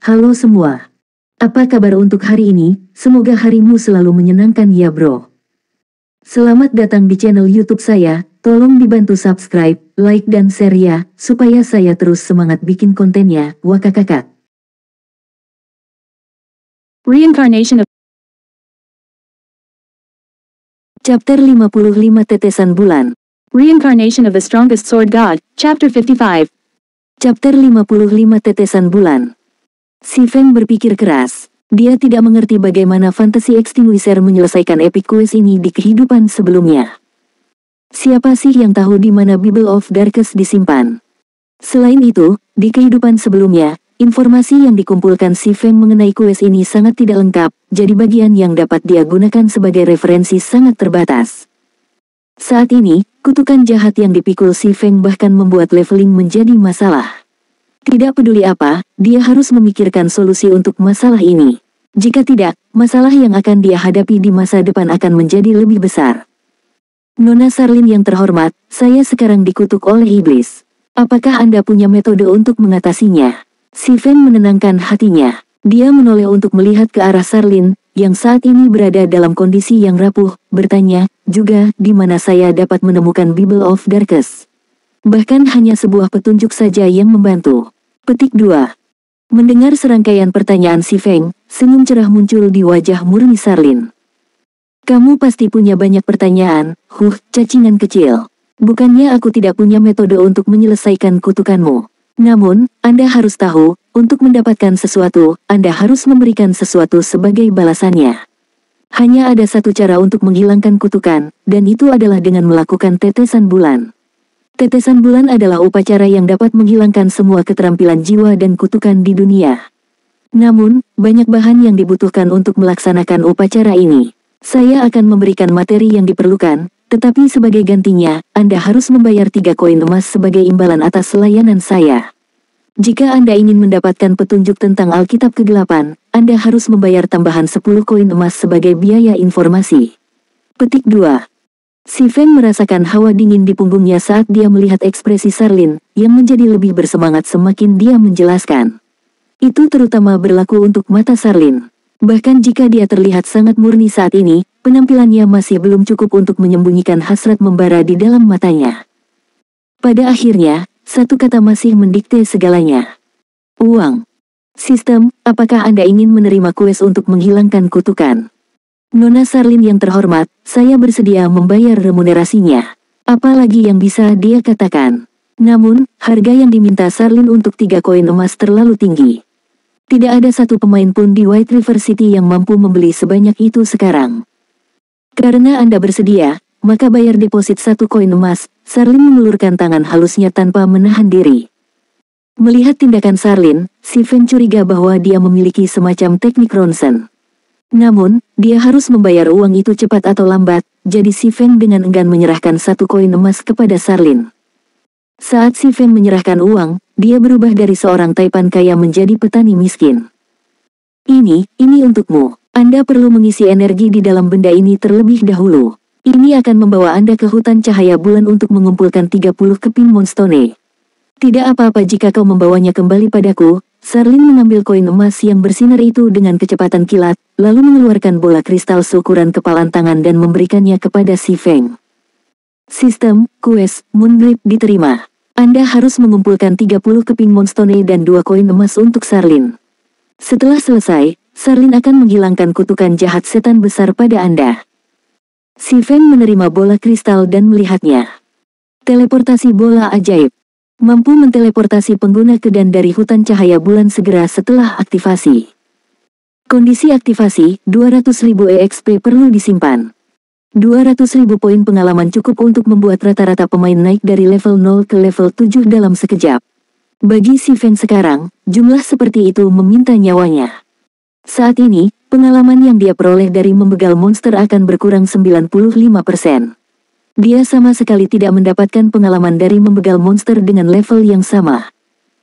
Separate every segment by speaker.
Speaker 1: Halo semua. Apa kabar untuk hari ini? Semoga harimu selalu menyenangkan ya bro. Selamat datang di channel YouTube saya. Tolong dibantu subscribe, like dan share ya, supaya saya terus semangat bikin kontennya. Wakakakak.
Speaker 2: Reincarnation of
Speaker 1: Chapter 55 Tetesan Bulan.
Speaker 2: Reincarnation of the Strongest Sword God, Chapter 55.
Speaker 1: Chapter 55 Tetesan Bulan. Si Feng berpikir keras. Dia tidak mengerti bagaimana Fantasy Extinguisher menyelesaikan epic quest ini di kehidupan sebelumnya. Siapa sih yang tahu di mana Bible of Darkness disimpan? Selain itu, di kehidupan sebelumnya, informasi yang dikumpulkan si Feng mengenai quest ini sangat tidak lengkap, jadi bagian yang dapat dia gunakan sebagai referensi sangat terbatas. Saat ini, kutukan jahat yang dipikul si Feng bahkan membuat leveling menjadi masalah. Tidak peduli apa, dia harus memikirkan solusi untuk masalah ini. Jika tidak, masalah yang akan dia hadapi di masa depan akan menjadi lebih besar. Nona Sarlin yang terhormat, saya sekarang dikutuk oleh iblis. Apakah Anda punya metode untuk mengatasinya? Si Feng menenangkan hatinya. Dia menoleh untuk melihat ke arah Sarlin, yang saat ini berada dalam kondisi yang rapuh, bertanya, juga, di mana saya dapat menemukan Bible of Darkness? Bahkan hanya sebuah petunjuk saja yang membantu. Petik 2. Mendengar serangkaian pertanyaan si Feng, senyum cerah muncul di wajah murni Sarlin. Kamu pasti punya banyak pertanyaan, cacingan kecil. Bukannya aku tidak punya metode untuk menyelesaikan kutukanmu. Namun, Anda harus tahu, untuk mendapatkan sesuatu, Anda harus memberikan sesuatu sebagai balasannya. Hanya ada satu cara untuk menghilangkan kutukan, dan itu adalah dengan melakukan tetesan bulan. Tetesan bulan adalah upacara yang dapat menghilangkan semua keterampilan jiwa dan kutukan di dunia. Namun, banyak bahan yang dibutuhkan untuk melaksanakan upacara ini. Saya akan memberikan materi yang diperlukan, tetapi sebagai gantinya, Anda harus membayar 3 koin emas sebagai imbalan atas layanan saya. Jika Anda ingin mendapatkan petunjuk tentang Alkitab Kegelapan, Anda harus membayar tambahan 10 koin emas sebagai biaya informasi. Petik 2. Si Feng merasakan hawa dingin di punggungnya saat dia melihat ekspresi Sarlin, yang menjadi lebih bersemangat semakin dia menjelaskan. Itu terutama berlaku untuk mata Sarlin. Bahkan jika dia terlihat sangat murni saat ini, penampilannya masih belum cukup untuk menyembunyikan hasrat membara di dalam matanya. Pada akhirnya, satu kata masih mendikte segalanya. Uang. Sistem, apakah Anda ingin menerima kues untuk menghilangkan kutukan? Nona Sarlin yang terhormat, saya bersedia membayar remunerasinya. Apalagi yang bisa dia katakan. Namun, harga yang diminta Sarlin untuk 3 koin emas terlalu tinggi. Tidak ada satu pemain pun di White River City yang mampu membeli sebanyak itu sekarang. Karena Anda bersedia, maka bayar deposit 1 koin emas. Sarlin mengulurkan tangan halusnya tanpa menahan diri. Melihat tindakan Sarlin, si Feng curiga bahwa dia memiliki semacam teknik ronsen. Namun, dia harus membayar uang itu cepat atau lambat, jadi si Feng dengan enggan menyerahkan 1 koin emas kepada Sarlin. Saat si Feng menyerahkan uang, dia berubah dari seorang taipan kaya menjadi petani miskin. Ini untukmu. Anda perlu mengisi energi di dalam benda ini terlebih dahulu. Ini akan membawa Anda ke hutan cahaya bulan untuk mengumpulkan 30 keping moonstone. Tidak apa-apa jika kau membawanya kembali padaku. Sarlin mengambil koin emas yang bersinar itu dengan kecepatan kilat, lalu mengeluarkan bola kristal seukuran kepalan tangan dan memberikannya kepada si Feng. Sistem, quest, Moongrip diterima. Anda harus mengumpulkan 30 keping moonstone dan 2 koin emas untuk Sarlin. Setelah selesai, Sarlin akan menghilangkan kutukan jahat setan besar pada Anda. Si Feng menerima bola kristal dan melihatnya. Teleportasi bola ajaib. Mampu menteleportasi pengguna ke dan dari hutan cahaya bulan segera setelah aktivasi. Kondisi aktivasi, 200.000 EXP perlu disimpan. 200.000 poin pengalaman cukup untuk membuat rata-rata pemain naik dari level 0 ke level 7 dalam sekejap. Bagi si Feng sekarang, jumlah seperti itu meminta nyawanya. Saat ini, pengalaman yang dia peroleh dari membegal monster akan berkurang 95%. Dia sama sekali tidak mendapatkan pengalaman dari membegal monster dengan level yang sama.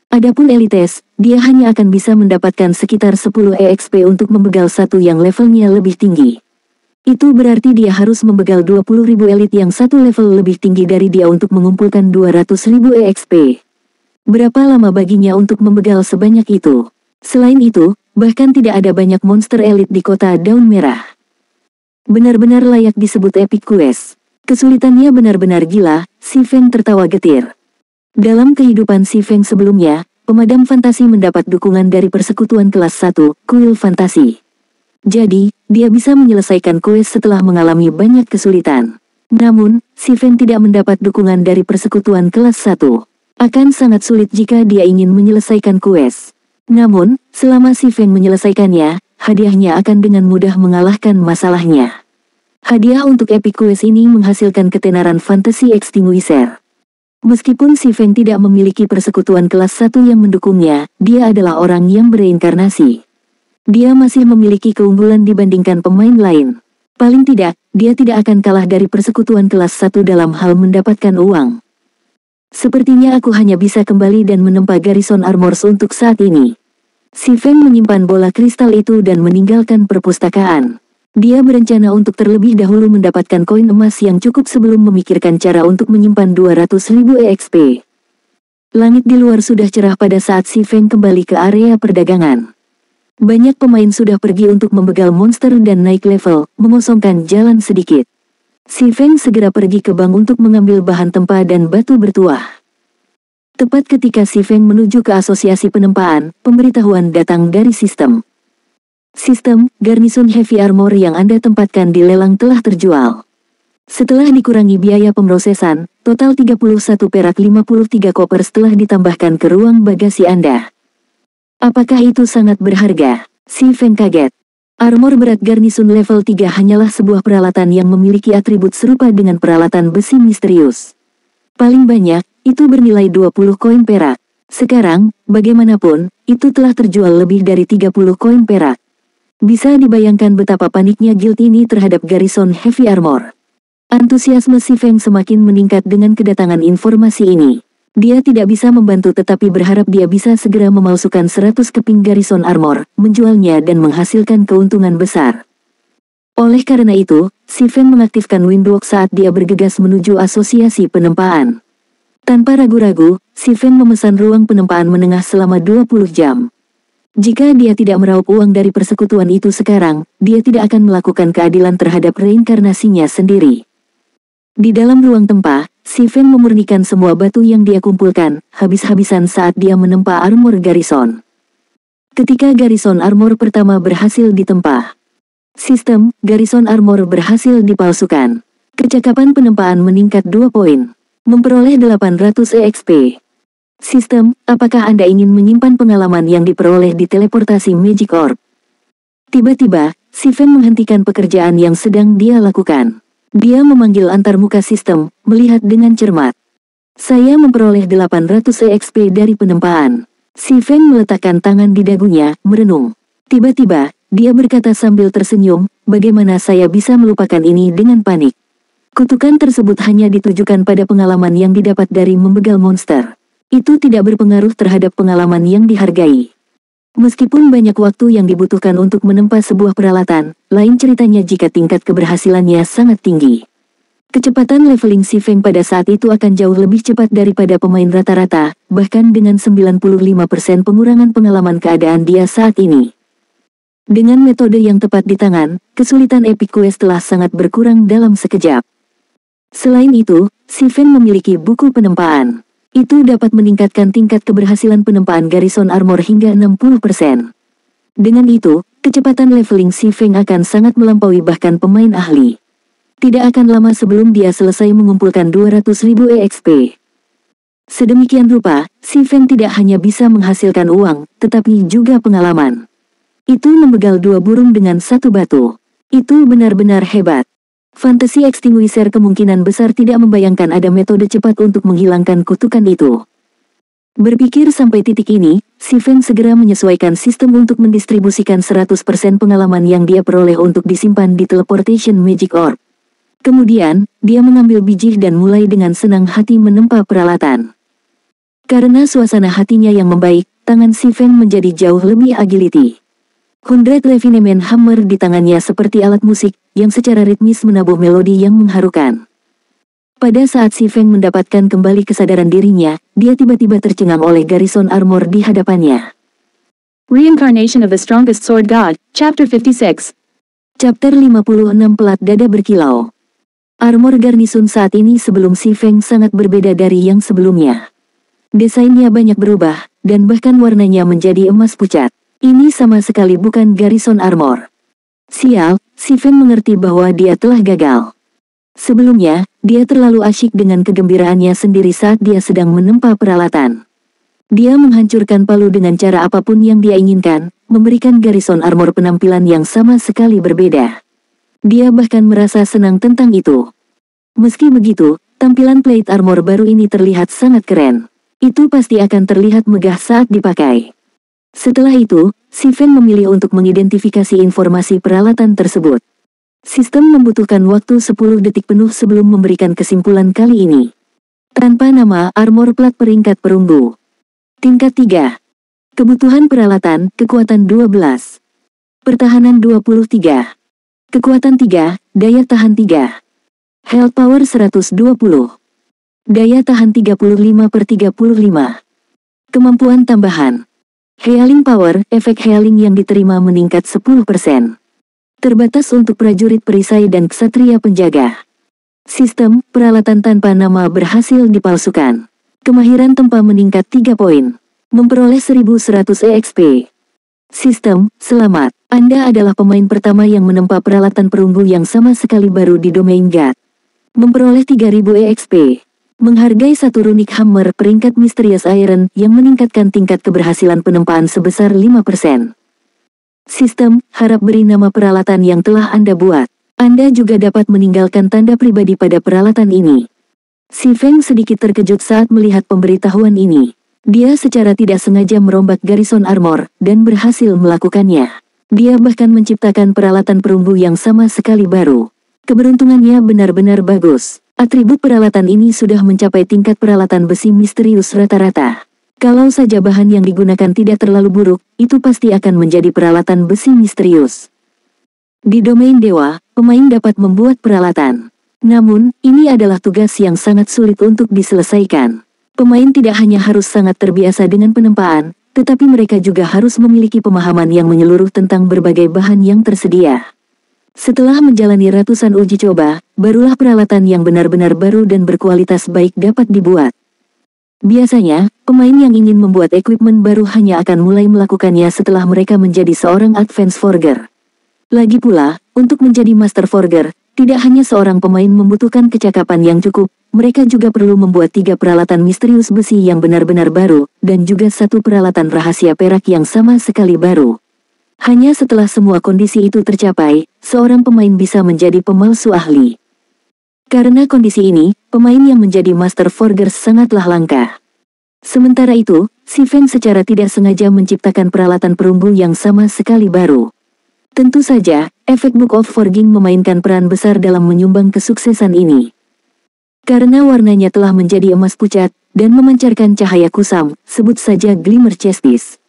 Speaker 1: Adapun elites, dia hanya akan bisa mendapatkan sekitar 10 EXP untuk membegal satu yang levelnya lebih tinggi. Itu berarti dia harus membegal 20.000 elit yang satu level lebih tinggi dari dia untuk mengumpulkan 200.000 EXP. Berapa lama baginya untuk membegal sebanyak itu? Selain itu, bahkan tidak ada banyak monster elit di kota Daun Merah. Benar-benar layak disebut epic quest. Kesulitannya benar-benar gila, si Feng tertawa getir. Dalam kehidupan si Feng sebelumnya, pemadam fantasi mendapat dukungan dari persekutuan kelas 1, kuil fantasi. Jadi, dia bisa menyelesaikan quest setelah mengalami banyak kesulitan. Namun, si Feng tidak mendapat dukungan dari persekutuan kelas 1. Akan sangat sulit jika dia ingin menyelesaikan quest. Namun, selama si Feng menyelesaikannya, hadiahnya akan dengan mudah mengalahkan masalahnya. Hadiah untuk epic quest ini menghasilkan ketenaran Fantasy Extinguisher. Meskipun si Feng tidak memiliki persekutuan kelas 1 yang mendukungnya, dia adalah orang yang bereinkarnasi. Dia masih memiliki keunggulan dibandingkan pemain lain. Paling tidak, dia tidak akan kalah dari persekutuan kelas 1 dalam hal mendapatkan uang. Sepertinya aku hanya bisa kembali dan menempa Garrison Armors untuk saat ini. Si Feng menyimpan bola kristal itu dan meninggalkan perpustakaan. Dia berencana untuk terlebih dahulu mendapatkan koin emas yang cukup sebelum memikirkan cara untuk menyimpan 200.000 EXP. Langit di luar sudah cerah pada saat si Feng kembali ke area perdagangan. Banyak pemain sudah pergi untuk membegal monster dan naik level, mengosongkan jalan sedikit. Si Feng segera pergi ke bank untuk mengambil bahan tempa dan batu bertuah. Tepat ketika si Feng menuju ke asosiasi penempaan, pemberitahuan datang dari sistem. Sistem, garnisun heavy armor yang Anda tempatkan di lelang telah terjual. Setelah dikurangi biaya pemrosesan, total 31 perak 53 koper setelah ditambahkan ke ruang bagasi Anda. Apakah itu sangat berharga? Si Feng kaget. Armor berat garnisun level 3 hanyalah sebuah peralatan yang memiliki atribut serupa dengan peralatan besi misterius. Paling banyak, itu bernilai 20 koin perak. Sekarang, bagaimanapun, itu telah terjual lebih dari 30 koin perak. Bisa dibayangkan betapa paniknya guild ini terhadap garrison heavy armor. Antusiasme si Feng semakin meningkat dengan kedatangan informasi ini. Dia tidak bisa membantu tetapi berharap dia bisa segera memalsukan 100 keping garrison armor, menjualnya dan menghasilkan keuntungan besar. Oleh karena itu, si Feng mengaktifkan Windwalk saat dia bergegas menuju asosiasi penempaan. Tanpa ragu-ragu, si Feng memesan ruang penempaan menengah selama 20 jam. Jika dia tidak meraup uang dari persekutuan itu sekarang, dia tidak akan melakukan keadilan terhadap reinkarnasinya sendiri. Di dalam ruang tempa, si Feng memurnikan semua batu yang dia kumpulkan, habis-habisan saat dia menempa armor garrison. Ketika garrison armor pertama berhasil ditempa, sistem, garrison armor berhasil dipalsukan. Kecakapan penempaan meningkat 2 poin. Memperoleh 800 EXP. Sistem, apakah Anda ingin menyimpan pengalaman yang diperoleh di teleportasi Magic Orb? Tiba-tiba, si Feng menghentikan pekerjaan yang sedang dia lakukan. Dia memanggil antarmuka sistem, melihat dengan cermat. Saya memperoleh 800 EXP dari penempaan. Si Feng meletakkan tangan di dagunya, merenung. Tiba-tiba, dia berkata sambil tersenyum, bagaimana saya bisa melupakan ini dengan panik. Kutukan tersebut hanya ditujukan pada pengalaman yang didapat dari membegal monster. Itu tidak berpengaruh terhadap pengalaman yang dihargai. Meskipun banyak waktu yang dibutuhkan untuk menempa sebuah peralatan, lain ceritanya jika tingkat keberhasilannya sangat tinggi. Kecepatan leveling si Feng pada saat itu akan jauh lebih cepat daripada pemain rata-rata, bahkan dengan 95% pengurangan pengalaman keadaan dia saat ini. Dengan metode yang tepat di tangan, kesulitan epic quest telah sangat berkurang dalam sekejap. Selain itu, si Feng memiliki buku penempaan. Itu dapat meningkatkan tingkat keberhasilan penempaan garrison armor hingga 60%. Dengan itu, kecepatan leveling si Feng akan sangat melampaui bahkan pemain ahli. Tidak akan lama sebelum dia selesai mengumpulkan 200.000 EXP. Sedemikian rupa, si Feng tidak hanya bisa menghasilkan uang, tetapi juga pengalaman. Itu membegal 2 burung dengan 1 batu. Itu benar-benar hebat. Fantasy Extinguisher kemungkinan besar tidak membayangkan ada metode cepat untuk menghilangkan kutukan itu. Berpikir sampai titik ini, si Feng segera menyesuaikan sistem untuk mendistribusikan 100% pengalaman yang dia peroleh untuk disimpan di Teleportation Magic Orb. Kemudian, dia mengambil biji dan mulai dengan senang hati menempa peralatan. Karena suasana hatinya yang membaik, tangan si Feng menjadi jauh lebih agility. 100 Refinement Hammer di tangannya seperti alat musik, yang secara ritmis menabuh melodi yang mengharukan. Pada saat si Feng mendapatkan kembali kesadaran dirinya, dia tiba-tiba tercengang oleh garrison armor di hadapannya.
Speaker 2: Reincarnation of the Strongest Sword God, Chapter 56.
Speaker 1: Chapter 56 Pelat Dada Berkilau. Armor Garnisun saat ini sebelum Si Feng sangat berbeda dari yang sebelumnya. Desainnya banyak berubah, dan bahkan warnanya menjadi emas pucat. Ini sama sekali bukan Garrison Armor. Sial, Si Feng mengerti bahwa dia telah gagal. Sebelumnya, dia terlalu asyik dengan kegembiraannya sendiri saat dia sedang menempa peralatan. Dia menghancurkan palu dengan cara apapun yang dia inginkan, memberikan Garrison Armor penampilan yang sama sekali berbeda. Dia bahkan merasa senang tentang itu. Meski begitu, tampilan plate armor baru ini terlihat sangat keren. Itu pasti akan terlihat megah saat dipakai. Setelah itu, Si Feng memilih untuk mengidentifikasi informasi peralatan tersebut. Sistem membutuhkan waktu 10 detik penuh sebelum memberikan kesimpulan kali ini. Tanpa nama armor plat peringkat perunggu. Tingkat 3. Kebutuhan peralatan, kekuatan 12. Pertahanan 23. Kekuatan 3, daya tahan 3. Health power 120. Daya tahan 35/35. Kemampuan tambahan. Healing power, efek healing yang diterima meningkat 10%. Terbatas untuk prajurit perisai dan ksatria penjaga. Sistem, peralatan tanpa nama berhasil dipalsukan. Kemahiran tempa meningkat 3 poin. Memperoleh 1100 EXP. Sistem, selamat. Anda adalah pemain pertama yang menempa peralatan perunggu yang sama sekali baru di domain God. Memperoleh 3000 EXP. Menghargai satu runik hammer peringkat Mysterious Iron yang meningkatkan tingkat keberhasilan penempaan sebesar 5%. Sistem, harap beri nama peralatan yang telah Anda buat. Anda juga dapat meninggalkan tanda pribadi pada peralatan ini. Si Feng sedikit terkejut saat melihat pemberitahuan ini. Dia secara tidak sengaja merombak Garrison Armor, dan berhasil melakukannya. Dia bahkan menciptakan peralatan perunggu yang sama sekali baru. Keberuntungannya benar-benar bagus. Atribut peralatan ini sudah mencapai tingkat peralatan besi misterius rata-rata. Kalau saja bahan yang digunakan tidak terlalu buruk, itu pasti akan menjadi peralatan besi misterius. Di domain dewa, pemain dapat membuat peralatan. Namun, ini adalah tugas yang sangat sulit untuk diselesaikan. Pemain tidak hanya harus sangat terbiasa dengan penempaan, tetapi mereka juga harus memiliki pemahaman yang menyeluruh tentang berbagai bahan yang tersedia. Setelah menjalani ratusan uji coba, barulah peralatan yang benar-benar baru dan berkualitas baik dapat dibuat. Biasanya, pemain yang ingin membuat equipment baru hanya akan mulai melakukannya setelah mereka menjadi seorang advanced forger. Lagi pula, untuk menjadi master forger, tidak hanya seorang pemain membutuhkan kecakapan yang cukup, mereka juga perlu membuat 3 peralatan misterius besi yang benar-benar baru, dan juga 1 peralatan rahasia perak yang sama sekali baru. Hanya setelah semua kondisi itu tercapai, seorang pemain bisa menjadi pemalsu ahli. Karena kondisi ini, pemain yang menjadi Master Forgers sangatlah langka. Sementara itu, Si Feng secara tidak sengaja menciptakan peralatan perunggu yang sama sekali baru. Tentu saja, efek Book of Forging memainkan peran besar dalam menyumbang kesuksesan ini. Karena warnanya telah menjadi emas pucat, dan memancarkan cahaya kusam, sebut saja Glimmer Chestpiece.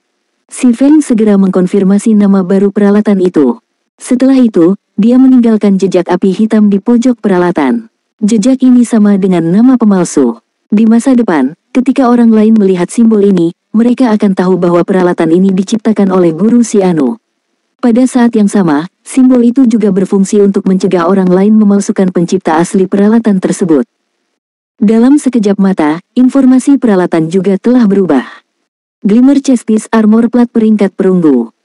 Speaker 1: Si Feng segera mengkonfirmasi nama baru peralatan itu. Setelah itu, dia meninggalkan jejak api hitam di pojok peralatan. Jejak ini sama dengan nama pemalsu. Di masa depan, ketika orang lain melihat simbol ini, mereka akan tahu bahwa peralatan ini diciptakan oleh Guru Xianu. Pada saat yang sama, simbol itu juga berfungsi untuk mencegah orang lain memalsukan pencipta asli peralatan tersebut. Dalam sekejap mata, informasi peralatan juga telah berubah. Glimmer Chestpiece Armor Plat peringkat perunggu.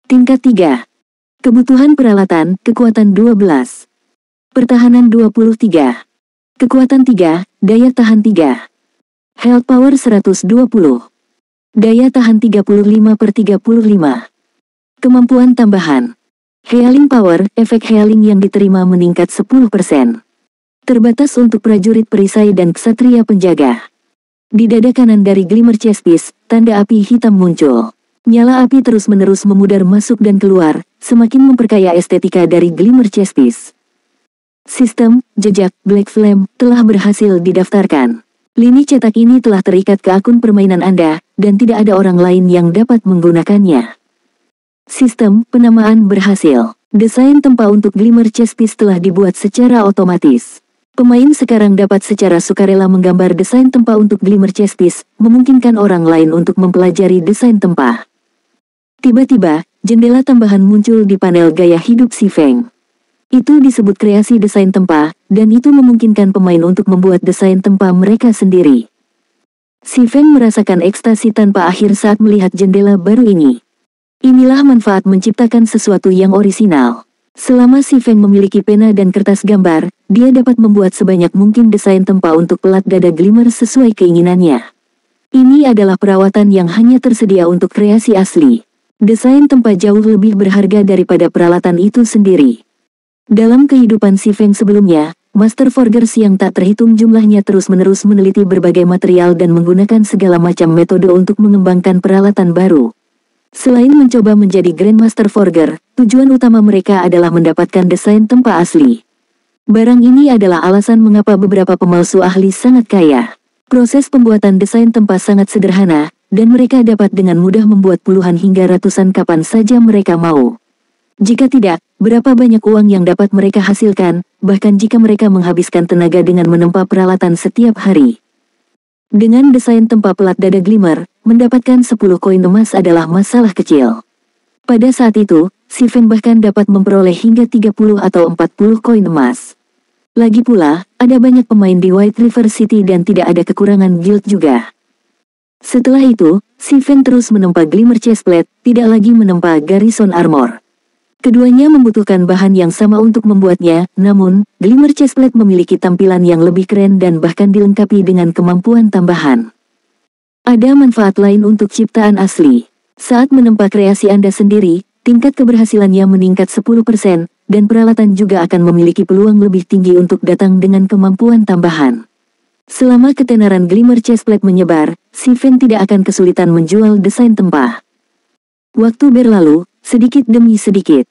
Speaker 1: Tingkat 3. Kebutuhan peralatan, kekuatan 12. Pertahanan 23. Kekuatan 3, daya tahan 3. Health power 120. Daya tahan 35/35. Kemampuan tambahan. Healing power, efek healing yang diterima meningkat 10%. Terbatas untuk prajurit perisai dan ksatria penjaga. Di dada kanan dari Glimmer Chestpiece, tanda api hitam muncul. Nyala api terus-menerus memudar masuk dan keluar, semakin memperkaya estetika dari Glimmer Chestpiece. Sistem, jejak, Black Flame, telah berhasil didaftarkan. Lini cetak ini telah terikat ke akun permainan Anda, dan tidak ada orang lain yang dapat menggunakannya. Sistem, penamaan berhasil. Desain tempa untuk Glimmer Chestpiece telah dibuat secara otomatis. Pemain sekarang dapat secara sukarela menggambar desain tempa untuk Glimmer Chestpiece, memungkinkan orang lain untuk mempelajari desain tempa. Tiba-tiba, jendela tambahan muncul di panel gaya hidup Si Feng. Itu disebut kreasi desain tempa, dan itu memungkinkan pemain untuk membuat desain tempa mereka sendiri. Si Feng merasakan ekstasi tanpa akhir saat melihat jendela baru ini. Inilah manfaat menciptakan sesuatu yang orisinal. Selama Si Feng memiliki pena dan kertas gambar, dia dapat membuat sebanyak mungkin desain tempa untuk pelat dada glimmer sesuai keinginannya. Ini adalah perawatan yang hanya tersedia untuk kreasi asli. Desain tempa jauh lebih berharga daripada peralatan itu sendiri. Dalam kehidupan Si Feng sebelumnya, Master Forgers yang tak terhitung jumlahnya terus-menerus meneliti berbagai material dan menggunakan segala macam metode untuk mengembangkan peralatan baru. Selain mencoba menjadi Grandmaster Forger, tujuan utama mereka adalah mendapatkan desain tempa asli. Barang ini adalah alasan mengapa beberapa pemalsu ahli sangat kaya. Proses pembuatan desain tempa sangat sederhana, dan mereka dapat dengan mudah membuat puluhan hingga ratusan kapan saja mereka mau. Jika tidak, berapa banyak uang yang dapat mereka hasilkan, bahkan jika mereka menghabiskan tenaga dengan menempa peralatan setiap hari. Dengan desain tempa pelat dada glimmer, mendapatkan 10 koin emas adalah masalah kecil. Pada saat itu, Si Feng bahkan dapat memperoleh hingga 30 atau 40 koin emas. Lagi pula, ada banyak pemain di White River City dan tidak ada kekurangan guild juga. Setelah itu, Si Feng terus menempa Glimmer Chestplate, tidak lagi menempa Garrison Armor. Keduanya membutuhkan bahan yang sama untuk membuatnya, namun, Glimmer Chestplate memiliki tampilan yang lebih keren dan bahkan dilengkapi dengan kemampuan tambahan. Ada manfaat lain untuk ciptaan asli. Saat menempa kreasi Anda sendiri, tingkat keberhasilannya meningkat 10%, dan peralatan juga akan memiliki peluang lebih tinggi untuk datang dengan kemampuan tambahan. Selama ketenaran Glimmer Chestplate menyebar, Si Feng tidak akan kesulitan menjual desain tempa. Waktu berlalu, sedikit demi sedikit.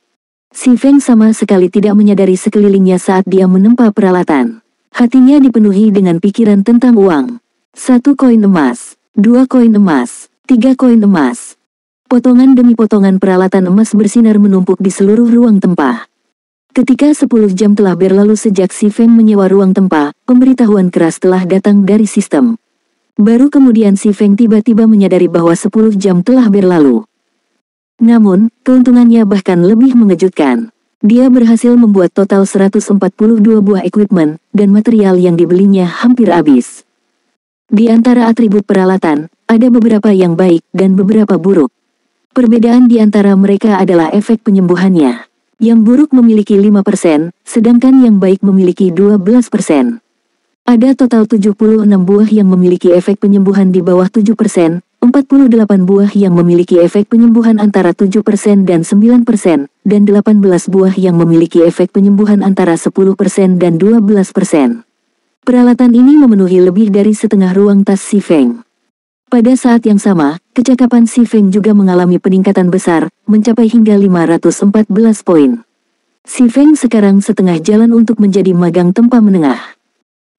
Speaker 1: Si Feng sama sekali tidak menyadari sekelilingnya saat dia menempa peralatan. Hatinya dipenuhi dengan pikiran tentang uang. 1 koin emas, 2 koin emas, 3 koin emas. Potongan demi potongan peralatan emas bersinar menumpuk di seluruh ruang tempa. Ketika 10 jam telah berlalu sejak Si Feng menyewa ruang tempa, pemberitahuan keras telah datang dari sistem. Baru kemudian Si Feng tiba-tiba menyadari bahwa 10 jam telah berlalu. Namun, keuntungannya bahkan lebih mengejutkan. Dia berhasil membuat total 142 buah equipment, dan material yang dibelinya hampir habis. Di antara atribut peralatan, ada beberapa yang baik dan beberapa buruk. Perbedaan di antara mereka adalah efek penyembuhannya. Yang buruk memiliki 5%, sedangkan yang baik memiliki 12%. Ada total 76 buah yang memiliki efek penyembuhan di bawah 7%, 48 buah yang memiliki efek penyembuhan antara 7% dan 9%, dan 18 buah yang memiliki efek penyembuhan antara 10% dan 12%. Peralatan ini memenuhi lebih dari setengah ruang tas Si Feng. Pada saat yang sama, kecakapan Si Feng juga mengalami peningkatan besar, mencapai hingga 514 poin. Si Feng sekarang setengah jalan untuk menjadi magang tempa menengah.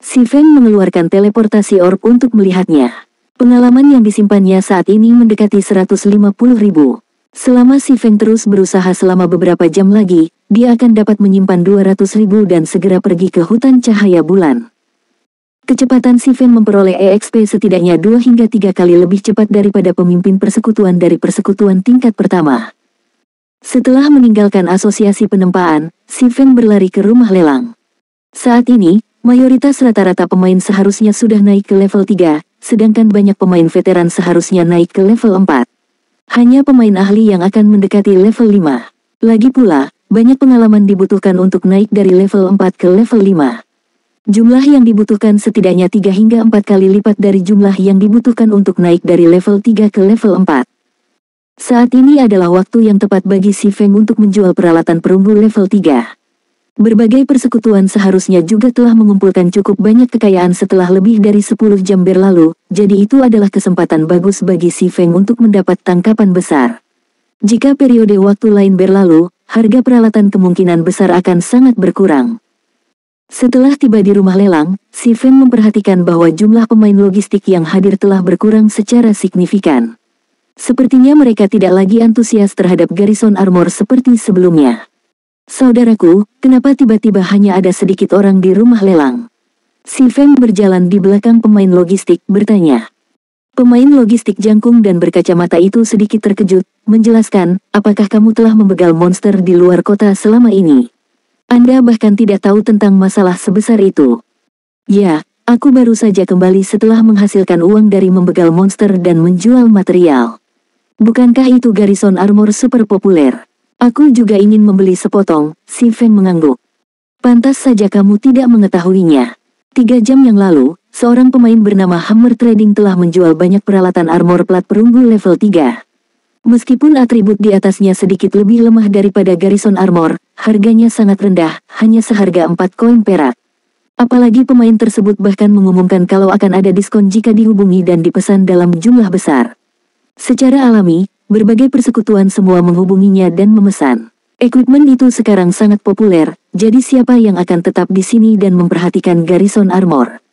Speaker 1: Si Feng mengeluarkan teleportasi orb untuk melihatnya. Pengalaman yang disimpannya saat ini mendekati 150.000. Selama Si Feng terus berusaha selama beberapa jam lagi, dia akan dapat menyimpan 200.000 dan segera pergi ke hutan cahaya bulan. Kecepatan Si Feng memperoleh EXP setidaknya 2 hingga 3 kali lebih cepat daripada pemimpin persekutuan dari persekutuan tingkat pertama. Setelah meninggalkan asosiasi penempaan, Si Feng berlari ke rumah lelang. Saat ini, mayoritas rata-rata pemain seharusnya sudah naik ke level 3, sedangkan banyak pemain veteran seharusnya naik ke level 4. Hanya pemain ahli yang akan mendekati level 5. Lagi pula, banyak pengalaman dibutuhkan untuk naik dari level 4 ke level 5. Jumlah yang dibutuhkan setidaknya 3 hingga 4 kali lipat dari jumlah yang dibutuhkan untuk naik dari level 3 ke level 4. Saat ini adalah waktu yang tepat bagi Si Feng untuk menjual peralatan perunggu level 3. Berbagai persekutuan seharusnya juga telah mengumpulkan cukup banyak kekayaan setelah lebih dari 10 jam berlalu, jadi itu adalah kesempatan bagus bagi Si Feng untuk mendapat tangkapan besar. Jika periode waktu lain berlalu, harga peralatan kemungkinan besar akan sangat berkurang. Setelah tiba di rumah lelang, Si Feng memperhatikan bahwa jumlah pemain logistik yang hadir telah berkurang secara signifikan. Sepertinya mereka tidak lagi antusias terhadap Garrison Armor seperti sebelumnya. Saudaraku, kenapa tiba-tiba hanya ada sedikit orang di rumah lelang? Si Feng berjalan di belakang pemain logistik, bertanya. Pemain logistik jangkung dan berkacamata itu sedikit terkejut, menjelaskan, apakah kamu telah membegal monster di luar kota selama ini? Anda bahkan tidak tahu tentang masalah sebesar itu. Ya, aku baru saja kembali setelah menghasilkan uang dari membegal monster dan menjual material. Bukankah itu garison armor super populer? Aku juga ingin membeli sepotong, si Feng mengangguk. Pantas saja kamu tidak mengetahuinya. 3 jam yang lalu, seorang pemain bernama Hammer Trading telah menjual banyak peralatan armor plat perunggu level 3. Meskipun atribut di atasnya sedikit lebih lemah daripada garison armor, harganya sangat rendah, hanya seharga 4 koin perak. Apalagi pemain tersebut bahkan mengumumkan kalau akan ada diskon jika dihubungi dan dipesan dalam jumlah besar. Secara alami, berbagai persekutuan semua menghubunginya dan memesan. Equipment itu sekarang sangat populer, jadi siapa yang akan tetap di sini dan memperhatikan garison armor?